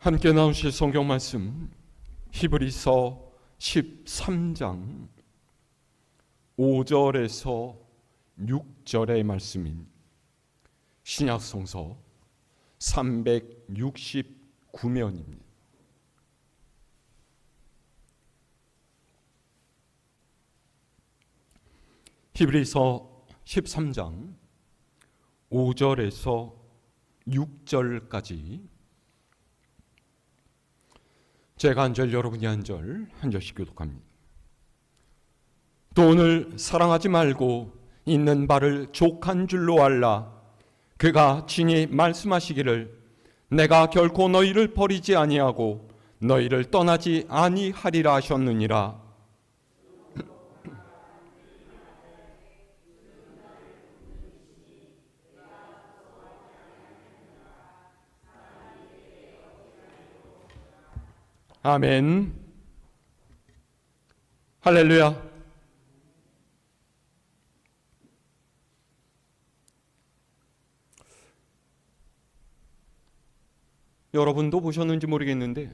함께 나오실 성경 말씀 히브리서 13장 5절에서 6절의 말씀인 신약성서 369면입니다. 히브리서 13장 5절에서 6절까지 제가 한 절, 여러분이 한 절씩 교독합니다. 돈을 사랑하지 말고 있는 바를 족한 줄로 알라. 그가 친히 말씀하시기를 내가 결코 너희를 버리지 아니하고 너희를 떠나지 아니하리라 하셨느니라. 아멘. 할렐루야. 여러분도 보셨는지 모르겠는데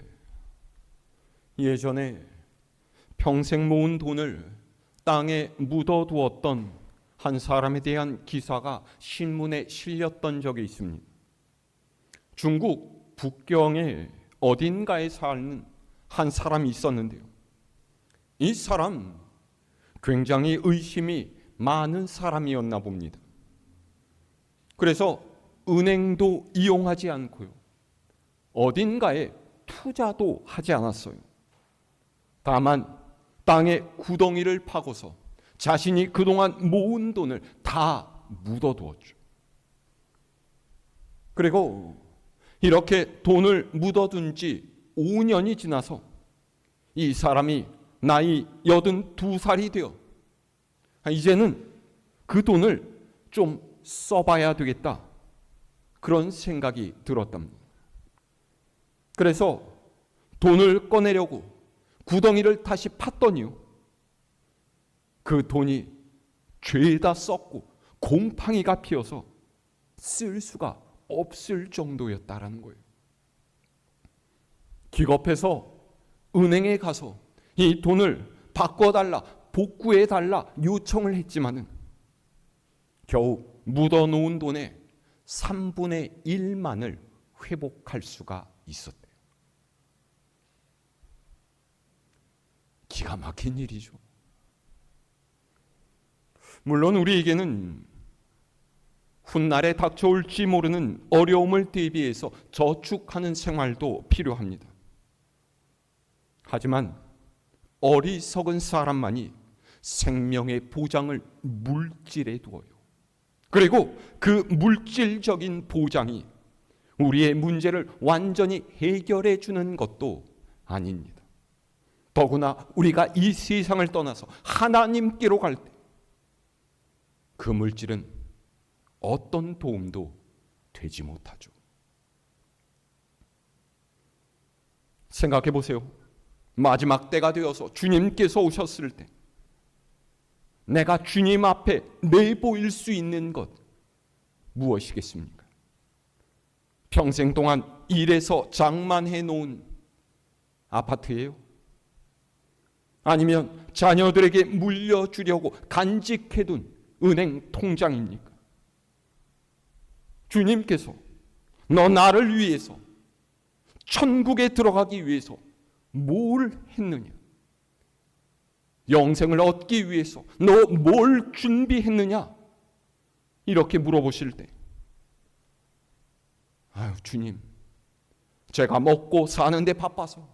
예전에 평생 모은 돈을 땅에 묻어두었던 한 사람에 대한 기사가 신문에 실렸던 적이 있습니다. 중국 북경의 어딘가에 사는 한 사람이 있었는데요. 이 사람 굉장히 의심이 많은 사람이었나 봅니다. 그래서 은행도 이용하지 않고요. 어딘가에 투자도 하지 않았어요. 다만 땅에 구덩이를 파고서 자신이 그동안 모은 돈을 다 묻어두었죠. 그리고 이렇게 돈을 묻어둔 지 5년이 지나서 이 사람이 나이 82살이 되어 이제는 그 돈을 좀 써봐야 되겠다, 그런 생각이 들었답니다. 그래서 돈을 꺼내려고 구덩이를 다시 팠더니요, 그 돈이 죄다 썩고 곰팡이가 피어서 쓸 수가 없을 정도였다라는 거예요. 기겁해서 은행에 가서 이 돈을 바꿔달라, 복구해달라 요청을 했지만은 겨우 묻어놓은 돈의 3분의 1만을 회복할 수가 있었대요. 기가 막힌 일이죠. 물론 우리에게는 훗날에 닥쳐올지 모르는 어려움을 대비해서 저축하는 생활도 필요합니다. 하지만 어리석은 사람만이 생명의 보장을 물질에 두어요. 그리고 그 물질적인 보장이 우리의 문제를 완전히 해결해 주는 것도 아닙니다. 더구나 우리가 이 세상을 떠나서 하나님께로 갈 때 그 물질은 어떤 도움도 되지 못하죠. 생각해 보세요. 마지막 때가 되어서 주님께서 오셨을 때 내가 주님 앞에 내보일 수 있는 것 무엇이겠습니까? 평생 동안 일해서 장만해 놓은 아파트예요? 아니면 자녀들에게 물려주려고 간직해둔 은행 통장입니까? 주님께서 너 나를 위해서 천국에 들어가기 위해서 뭘 했느냐? 영생을 얻기 위해서 너 뭘 준비했느냐? 이렇게 물어보실 때 아유 주님, 제가 먹고 사는데 바빠서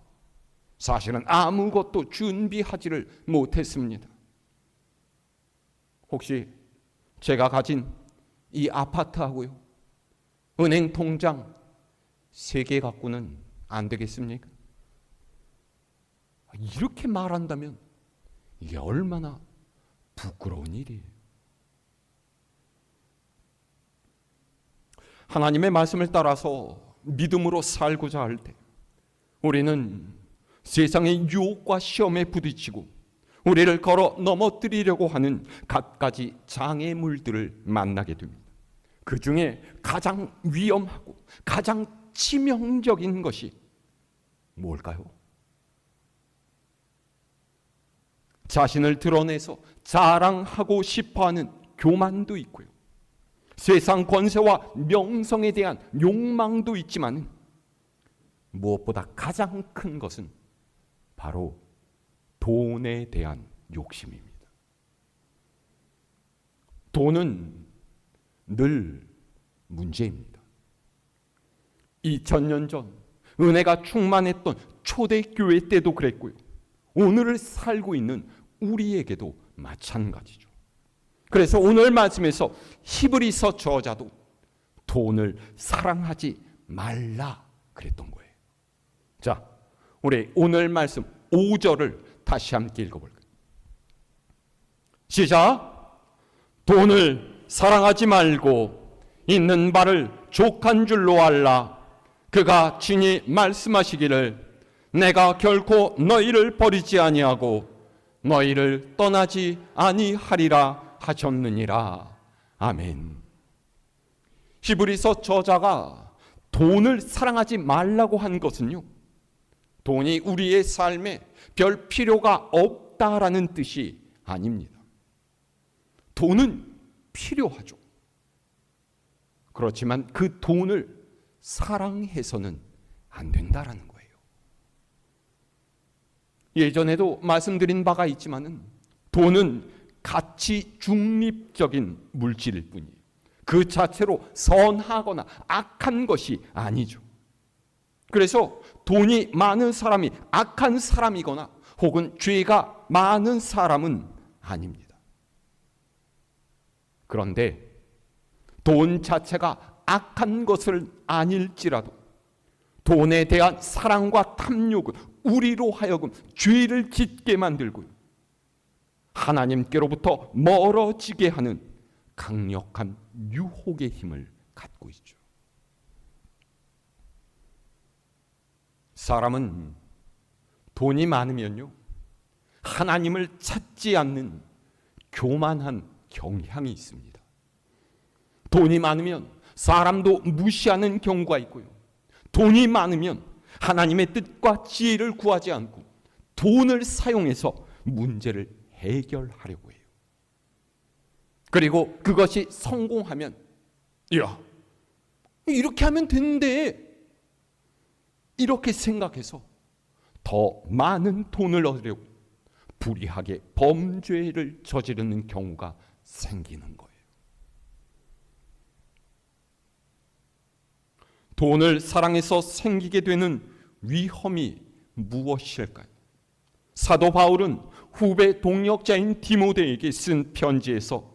사실은 아무것도 준비하지를 못했습니다. 혹시 제가 가진 이 아파트하고요, 은행 통장 3개 갖고는 안 되겠습니까? 이렇게 말한다면 이게 얼마나 부끄러운 일이에요. 하나님의 말씀을 따라서 믿음으로 살고자 할 때 우리는 세상의 유혹과 시험에 부딪히고 우리를 걸어 넘어뜨리려고 하는 갖가지 장애물들을 만나게 됩니다. 그 중에 가장 위험하고 가장 치명적인 것이 뭘까요? 자신을 드러내서 자랑하고 싶어하는 교만도 있고요. 세상 권세와 명성에 대한 욕망도 있지만 무엇보다 가장 큰 것은 바로 돈에 대한 욕심입니다. 돈은 늘 문제입니다. 2000년 전 은혜가 충만했던 초대교회 때도 그랬고요. 오늘을 살고 있는 우리에게도 마찬가지죠. 그래서 오늘 말씀에서 히브리서 저자도 돈을 사랑하지 말라 그랬던 거예요. 자, 우리 오늘 말씀 5절을 다시 함께 읽어볼까요? 시작! 돈을 사랑하지 말고 있는 바를 족한 줄로 알라. 그가 친히 말씀하시기를 내가 결코 너희를 버리지 아니하고 너희를 떠나지 아니하리라 하셨느니라. 아멘. 히브리서 저자가 돈을 사랑하지 말라고 한 것은요, 돈이 우리의 삶에 별 필요가 없다라는 뜻이 아닙니다. 돈은 필요하죠. 그렇지만 그 돈을 사랑해서는 안 된다라는 거예요. 예전에도 말씀드린 바가 있지만은 돈은 가치 중립적인 물질일 뿐이에요. 그 자체로 선하거나 악한 것이 아니죠. 그래서 돈이 많은 사람이 악한 사람이거나 혹은 죄가 많은 사람은 아닙니다. 그런데 돈 자체가 악한 것을 아닐지라도 돈에 대한 사랑과 탐욕은 우리로 하여금 죄를 짓게 만들고요, 하나님께로부터 멀어지게 하는 강력한 유혹의 힘을 갖고 있죠. 사람은 돈이 많으면요, 하나님을 찾지 않는 교만한 경향이 있습니다. 돈이 많으면 사람도 무시하는 경우가 있고요, 돈이 많으면 하나님의 뜻과 지혜를 구하지 않고 돈을 사용해서 문제를 해결하려고 해요. 그리고 그것이 성공하면, 야, 이렇게 하면 되는데, 이렇게 생각해서 더 많은 돈을 얻으려고 불의하게 범죄를 저지르는 경우가 생기는 거예요. 돈을 사랑해서 생기게 되는 위험이 무엇일까요? 사도 바울은 후배 동역자인 디모데에게 쓴 편지에서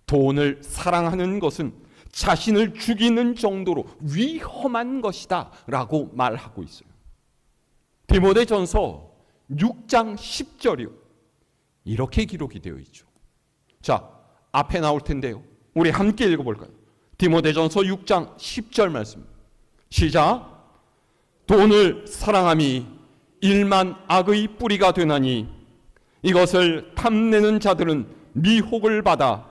돈을 사랑하는 것은 자신을 죽이는 정도로 위험한 것이다 라고 말하고 있어요. 디모데전서 6장 10절이요, 이렇게 기록이 되어 있죠. 자, 앞에 나올 텐데요, 우리 함께 읽어볼까요? 디모데전서 6장 10절 말씀. 시작. 돈을 사랑함이 일만 악의 뿌리가 되나니 이것을 탐내는 자들은 미혹을 받아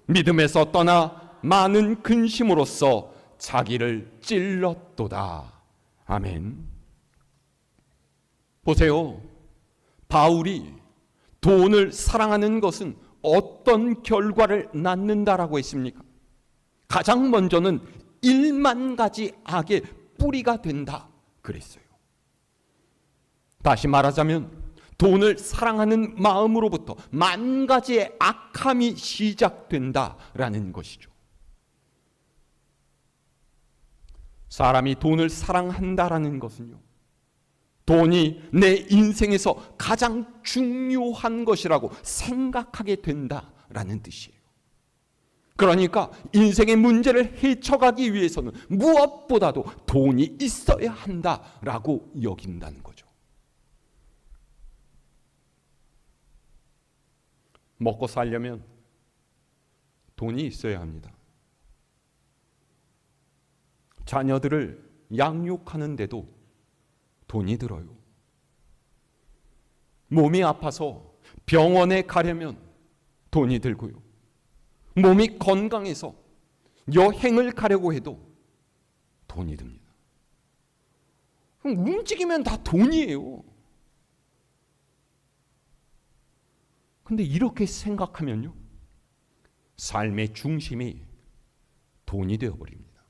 믿음에서 떠나 많은 근심으로써 자기를 찔렀도다. 아멘. 보세요. 바울이 돈을 사랑하는 것은 어떤 결과를 낳는다라고 했습니까? 가장 먼저는 1만 가지 악의 뿌리가 된다 그랬어요. 다시 말하자면 돈을 사랑하는 마음으로부터 10,000가지의 악함이 시작된다라는 것이죠. 사람이 돈을 사랑한다라는 것은요, 돈이 내 인생에서 가장 중요한 것이라고 생각하게 된다라는 뜻이에요. 그러니까 인생의 문제를 헤쳐가기 위해서는 무엇보다도 돈이 있어야 한다라고 여긴다는 거죠. 먹고 살려면 돈이 있어야 합니다. 자녀들을 양육하는데도 돈이 들어요. 몸이 아파서 병원에 가려면 돈이 들고요. 몸이 건강해서 여행을 가려고 해도 돈이 듭니다. 움직이면 다 돈이에요. 근데 이렇게 생각하면요, 삶의 중심이 돈이 되어버립니다.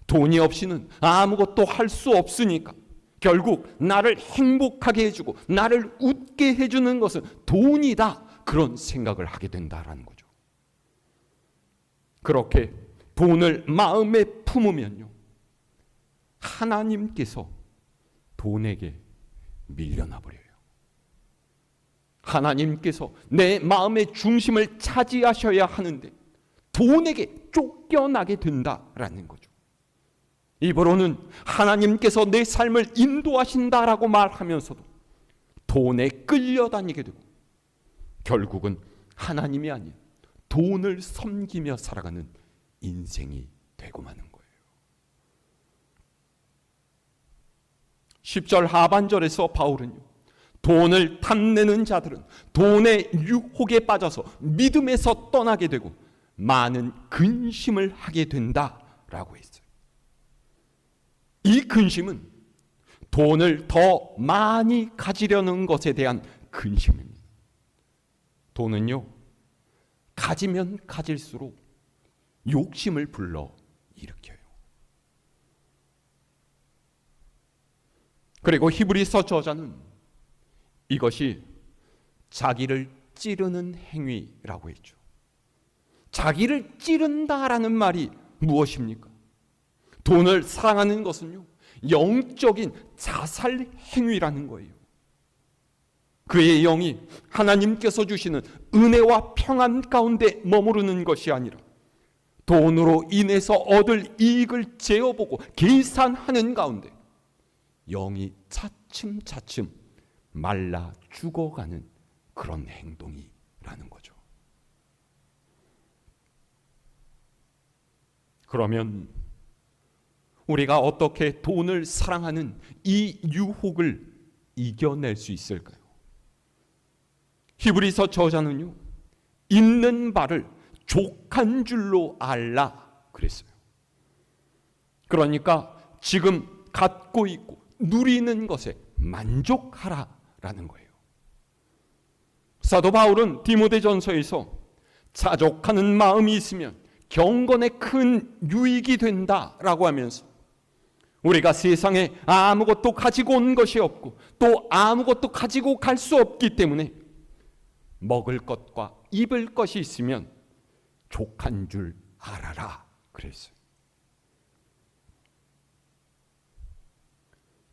돈이 없이는 아무것도 할 수 없으니까 결국 나를 행복하게 해주고 나를 웃게 해주는 것은 돈이다, 그런 생각을 하게 된다라는 거죠. 그렇게 돈을 마음에 품으면요, 하나님께서 돈에게 밀려나 버려요. 하나님께서 내 마음의 중심을 차지하셔야 하는데 돈에게 쫓겨나게 된다라는 거죠. 입으로는 하나님께서 내 삶을 인도하신다라고 말하면서도 돈에 끌려다니게 되고 결국은 하나님이 아닌 돈을 섬기며 살아가는 인생이 되고 마는 거예요. 10절 하반절에서 바울은요, 돈을 탐내는 자들은 돈의 유혹에 빠져서 믿음에서 떠나게 되고 많은 근심을 하게 된다라고 했어요. 이 근심은 돈을 더 많이 가지려는 것에 대한 근심입니다. 돈은요, 가지면 가질수록 욕심을 불러 일으켜요. 그리고 히브리서 저자는 이것이 자기를 찌르는 행위라고 했죠. 자기를 찌른다라는 말이 무엇입니까? 돈을 사랑하는 것은요, 영적인 자살 행위라는 거예요. 그의 영이 하나님께서 주시는 은혜와 평안 가운데 머무르는 것이 아니라 돈으로 인해서 얻을 이익을 재어보고 계산하는 가운데 영이 차츰차츰 말라 죽어가는 그런 행동이라는 거죠. 그러면 우리가 어떻게 돈을 사랑하는 이 유혹을 이겨낼 수 있을까요? 히브리서 저자는요, 있는 바를 족한 줄로 알라 그랬어요. 그러니까 지금 갖고 있고 누리는 것에 만족하라라는 거예요. 사도 바울은 디모데전서에서 자족하는 마음이 있으면 경건에 큰 유익이 된다라고 하면서 우리가 세상에 아무것도 가지고 온 것이 없고 또 아무것도 가지고 갈 수 없기 때문에 먹을 것과 입을 것이 있으면 족한 줄 알아라 그랬어요.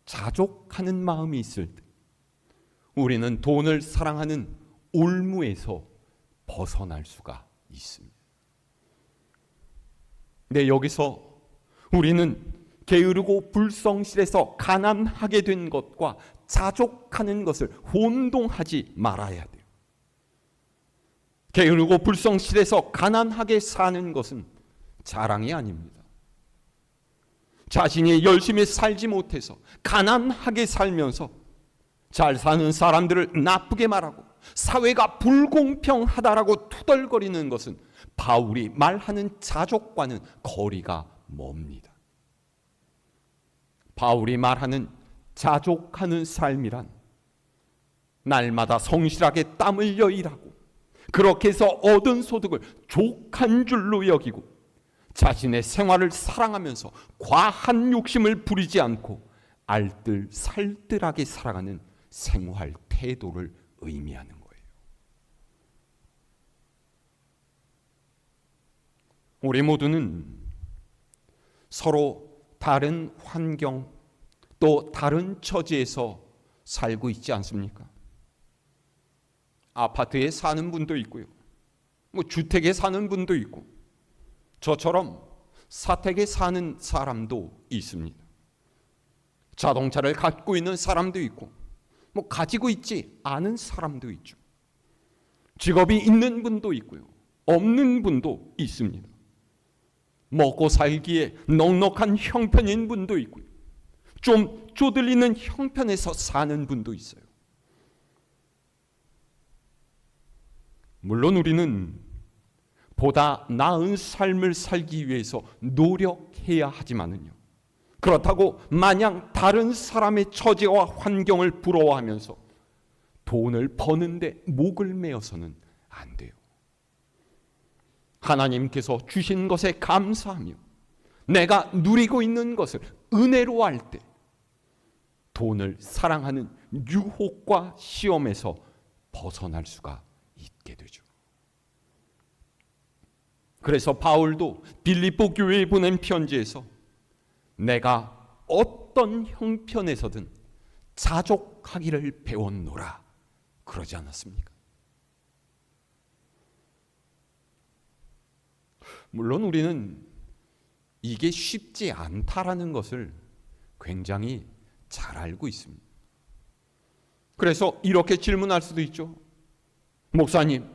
자족하는 마음이 있을 때 우리는 돈을 사랑하는 올무에서 벗어날 수가 있습니다. 네, 여기서 우리는 게으르고 불성실해서 가난하게 된 것과 자족하는 것을 혼동하지 말아야 돼요. 게으르고 불성실해서 가난하게 사는 것은 자랑이 아닙니다. 자신이 열심히 살지 못해서 가난하게 살면서 잘 사는 사람들을 나쁘게 말하고 사회가 불공평하다라고 투덜거리는 것은 바울이 말하는 자족과는 거리가 멉니다. 바울이 말하는 자족하는 삶이란 날마다 성실하게 땀 흘려 일하고 그렇게 해서 얻은 소득을 족한 줄로 여기고 자신의 생활을 사랑하면서 과한 욕심을 부리지 않고 알뜰살뜰하게 살아가는 생활 태도를 의미하는 거예요. 우리 모두는 서로 다른 환경 또 다른 처지에서 살고 있지 않습니까? 아파트에 사는 분도 있고요. 주택에 사는 분도 있고 저처럼 사택에 사는 사람도 있습니다. 자동차를 갖고 있는 사람도 있고 가지고 있지 않은 사람도 있죠. 직업이 있는 분도 있고요. 없는 분도 있습니다. 먹고 살기에 넉넉한 형편인 분도 있고요. 좀 쪼들리는 형편에서 사는 분도 있어요. 물론 우리는 보다 나은 삶을 살기 위해서 노력해야 하지만은요, 그렇다고 마냥 다른 사람의 처지와 환경을 부러워하면서 돈을 버는데 목을 메어서는 안 돼요. 하나님께서 주신 것에 감사하며 내가 누리고 있는 것을 은혜로 할 때 돈을 사랑하는 유혹과 시험에서 벗어날 수가 있게 되죠. 그래서 바울도 빌립보 교회에 보낸 편지에서 내가 어떤 형편에서든 자족하기를 배웠노라 그러지 않았습니까? 물론 우리는 이게 쉽지 않다라는 것을 굉장히 잘 알고 있습니다. 그래서 이렇게 질문할 수도 있죠. 목사님,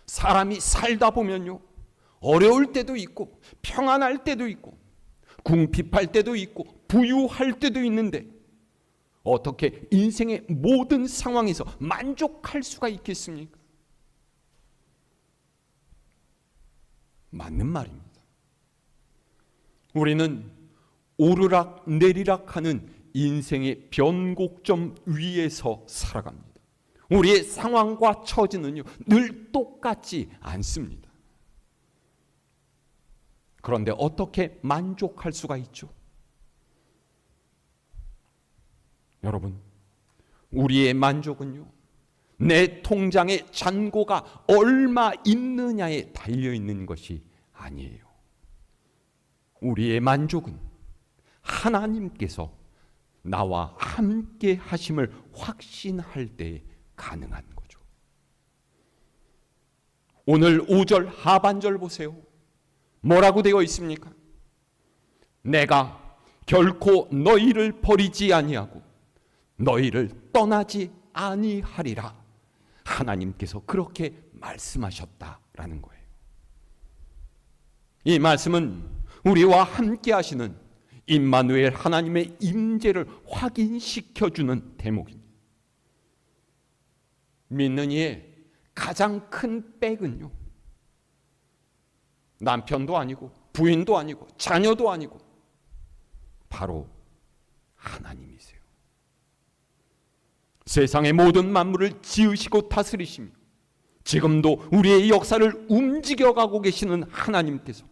사람이 살다 보면요, 어려울 때도 있고 평안할 때도 있고 궁핍할 때도 있고 부유할 때도 있는데 어떻게 인생의 모든 상황에서 만족할 수가 있겠습니까? 맞는 말입니다. 우리는 오르락 내리락하는 인생의 변곡점 위에서 살아갑니다. 우리의 상황과 처지는요, 늘 똑같지 않습니다. 그런데 어떻게 만족할 수가 있죠? 여러분, 우리의 만족은요, 내 통장에 잔고가 얼마 있느냐에 달려 있는 것이 아니에요. 우리의 만족은 하나님께서 나와 함께 하심을 확신할 때 가능한 거죠. 오늘 5절 하반절 보세요. 뭐라고 되어 있습니까? 내가 결코 너희를 버리지 아니하고 너희를 떠나지 아니하리라. 하나님께서 그렇게 말씀하셨다라는 거예요. 이 말씀은 우리와 함께 하시는 임마누엘 하나님의 임재를 확인시켜주는 대목입니다. 믿는 이의 가장 큰 백은요, 남편도 아니고 부인도 아니고 자녀도 아니고 바로 하나님이세요. 세상의 모든 만물을 지으시고 다스리시며 지금도 우리의 역사를 움직여가고 계시는 하나님께서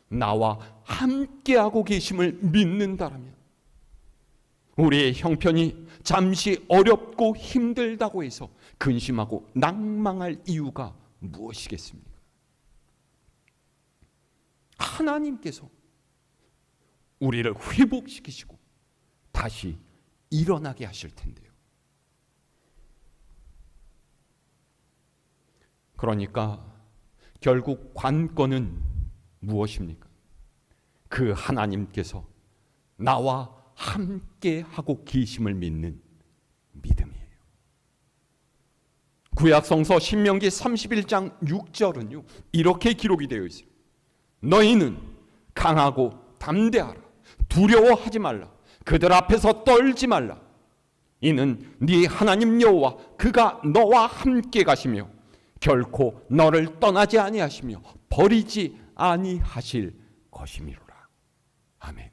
나와 함께하고 계심을 믿는다라면 우리의 형편이 잠시 어렵고 힘들다고 해서 근심하고 낭망할 이유가 무엇이겠습니까? 하나님께서 우리를 회복시키시고 다시 일어나게 하실 텐데요. 그러니까 결국 관건은 무엇입니까? 그 하나님께서 나와 함께하고 계심을 믿는 믿음이에요. 구약성서 신명기 31장 6절은요, 이렇게 기록이 되어 있어요. 너희는 강하고 담대하라. 두려워하지 말라. 그들 앞에서 떨지 말라. 이는 네 하나님 여호와 그가 너와 함께 가시며 결코 너를 떠나지 아니하시며 버리지 아니하실 것이미로라. 아멘.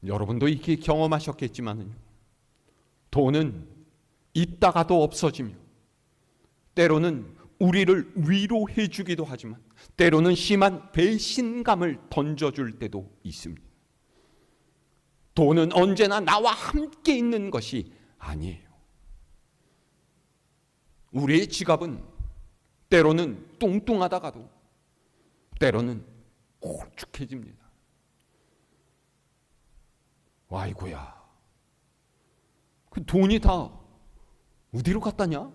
여러분도 이렇게 경험하셨겠지만요, 돈은 있다가도 없어지며 때로는 우리를 위로해 주기도 하지만 때로는 심한 배신감을 던져줄 때도 있습니다. 돈은 언제나 나와 함께 있는 것이 아니에요. 우리의 지갑은 때로는 뚱뚱하다가도 때로는 홀쭉해집니다. 아이고야, 그 돈이 다 어디로 갔다냐?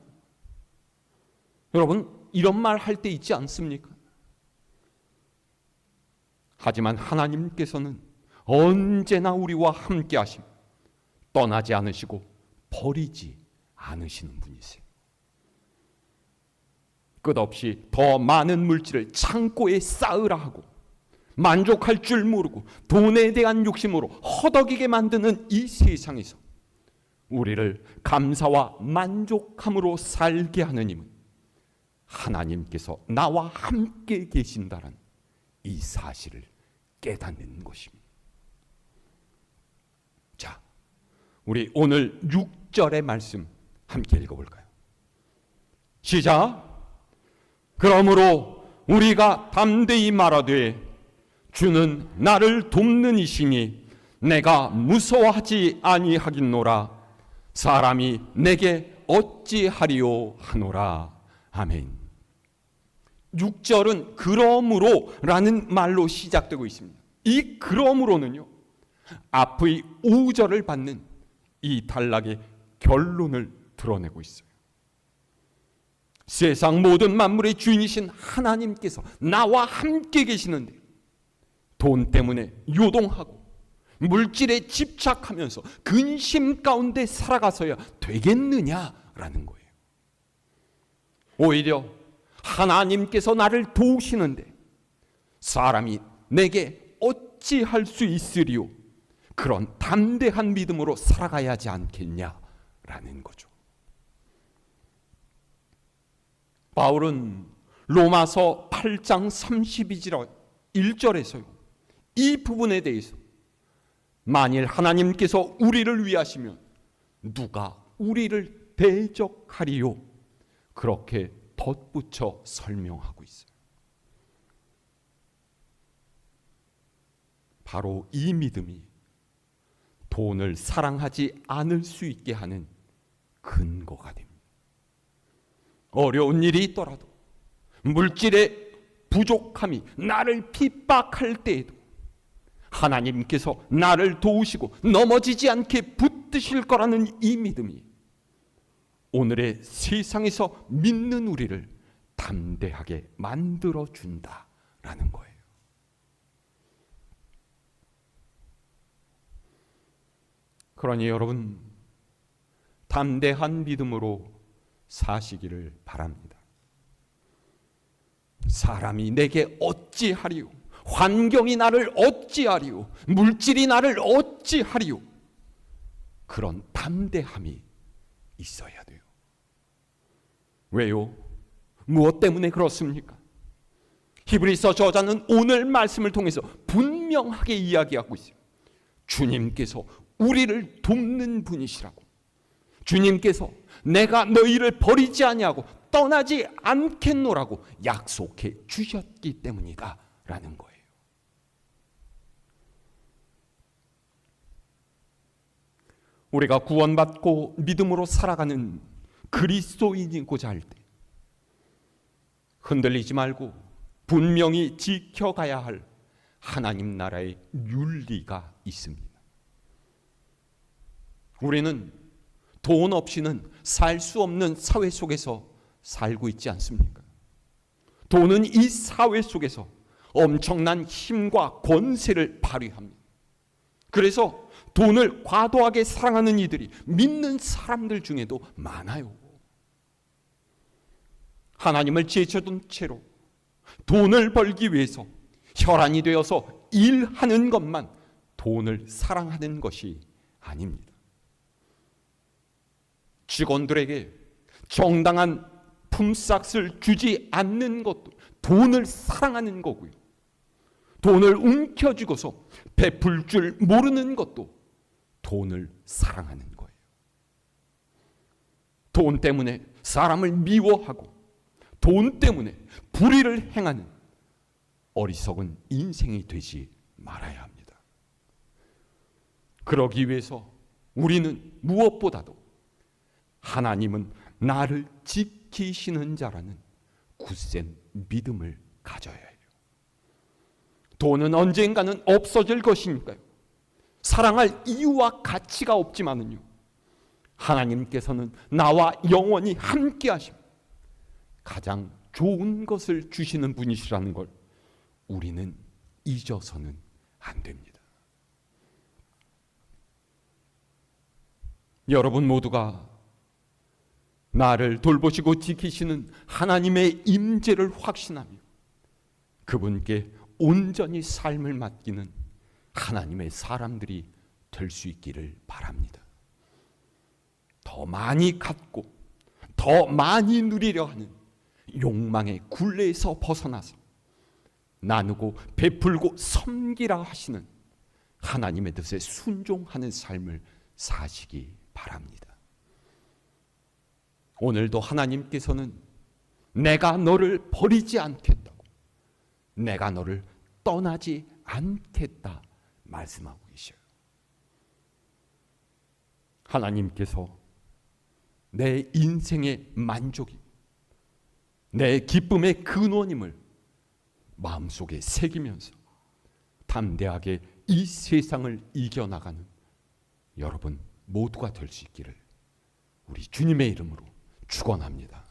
여러분, 이런 말 할 때 있지 않습니까? 하지만 하나님께서는 언제나 우리와 함께 하심, 떠나지 않으시고 버리지 않으시는 분이세요. 끝없이 더 많은 물질을 창고에 쌓으라 하고 만족할 줄 모르고 돈에 대한 욕심으로 허덕이게 만드는 이 세상에서 우리를 감사와 만족함으로 살게 하는 힘은 하나님께서 나와 함께 계신다는 이 사실을 깨닫는 것입니다. 자, 우리 오늘 6절의 말씀 함께 읽어볼까요? 시작. 그러므로 우리가 담대히 말하되 주는 나를 돕는 이시니 내가 무서워하지 아니하겠노라. 사람이 내게 어찌하리요 하노라. 아멘. 6절은 그러므로 라는 말로 시작되고 있습니다. 이 그러므로는요, 앞의 5절을 받는 이 단락의 결론을 드러내고 있어요. 세상 모든 만물의 주인이신 하나님께서 나와 함께 계시는데 돈 때문에 요동하고 물질에 집착하면서 근심 가운데 살아가서야 되겠느냐라는 거예요. 오히려 하나님께서 나를 도우시는데 사람이 내게 어찌할 수 있으리요? 그런 담대한 믿음으로 살아가야 하지 않겠냐라는 거죠. 바울은 로마서 8장 31절에서요, 이 부분에 대해서 만일 하나님께서 우리를 위하시면 누가 우리를 대적하리요? 그렇게 덧붙여 설명하고 있어요. 바로 이 믿음이 돈을 사랑하지 않을 수 있게 하는 근거가 됩니다. 어려운 일이 있더라도, 물질의 부족함이 나를 핍박할 때에도 하나님께서 나를 도우시고 넘어지지 않게 붙드실 거라는 이 믿음이 오늘의 세상에서 믿는 우리를 담대하게 만들어준다라는 거예요. 그러니 여러분, 담대한 믿음으로 사시기를 바랍니다. 사람이 내게 어찌하리요? 환경이 나를 어찌하리요? 물질이 나를 어찌하리요? 그런 담대함이 있어야 돼요. 왜요? 무엇 때문에 그렇습니까? 히브리서 저자는 오늘 말씀을 통해서 분명하게 이야기하고 있어요. 주님께서 우리를 돕는 분이시라고. 주님께서 내가 너희를 버리지 아니하고 떠나지 않겠노라고 약속해 주셨기 때문이다 라는 거예요. 우리가 구원받고 믿음으로 살아가는 그리스도인이고자 할 때 흔들리지 말고 분명히 지켜가야 할 하나님 나라의 윤리가 있습니다. 우리는 돈 없이는 살 수 없는 사회 속에서 살고 있지 않습니까? 돈은 이 사회 속에서 엄청난 힘과 권세를 발휘합니다. 그래서 돈을 과도하게 사랑하는 이들이 믿는 사람들 중에도 많아요. 하나님을 제쳐둔 채로 돈을 벌기 위해서 혈안이 되어서 일하는 것만 돈을 사랑하는 것이 아닙니다. 직원들에게 정당한 품삯을 주지 않는 것도 돈을 사랑하는 거고요. 돈을 움켜쥐고서 베풀 줄 모르는 것도 돈을 사랑하는 거예요. 돈 때문에 사람을 미워하고 돈 때문에 불의를 행하는 어리석은 인생이 되지 말아야 합니다. 그러기 위해서 우리는 무엇보다도 하나님은 나를 지키시는 자라는 굳센 믿음을 가져야 해요. 돈은 언젠가는 없어질 것이니까요. 사랑할 이유와 가치가 없지만은요, 하나님께서는 나와 영원히 함께 하시고 가장 좋은 것을 주시는 분이시라는 걸 우리는 잊어서는 안 됩니다. 여러분 모두가 나를 돌보시고 지키시는 하나님의 임재를 확신하며 그분께 온전히 삶을 맡기는 하나님의 사람들이 될 수 있기를 바랍니다. 더 많이 갖고 더 많이 누리려 하는 욕망의 굴레에서 벗어나서 나누고 베풀고 섬기라 하시는 하나님의 뜻에 순종하는 삶을 사시기 바랍니다. 오늘도 하나님께서는 내가 너를 버리지 않겠다고, 내가 너를 떠나지 않겠다 말씀하고 계셔요. 하나님께서 내 인생의 만족이, 내 기쁨의 근원임을 마음속에 새기면서 담대하게 이 세상을 이겨나가는 여러분 모두가 될 수 있기를 우리 주님의 이름으로 축원합니다.